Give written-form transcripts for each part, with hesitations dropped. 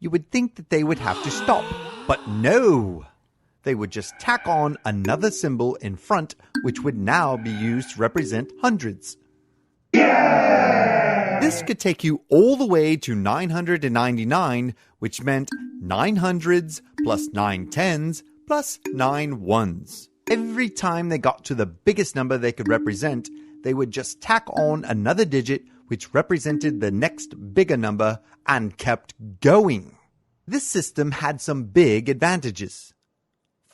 you would think that they would have to stop. But no! They would just tack on another symbol in front, which would now be used to represent hundreds. This could take you all the way to 999, which meant 9 hundreds plus 9 tens plus 9 ones. Every time they got to the biggest number they could represent, they would just tack on another digit which represented the next bigger number and kept going. This system had some big advantages.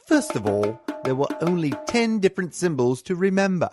First of all, there were only 10 different symbols to remember.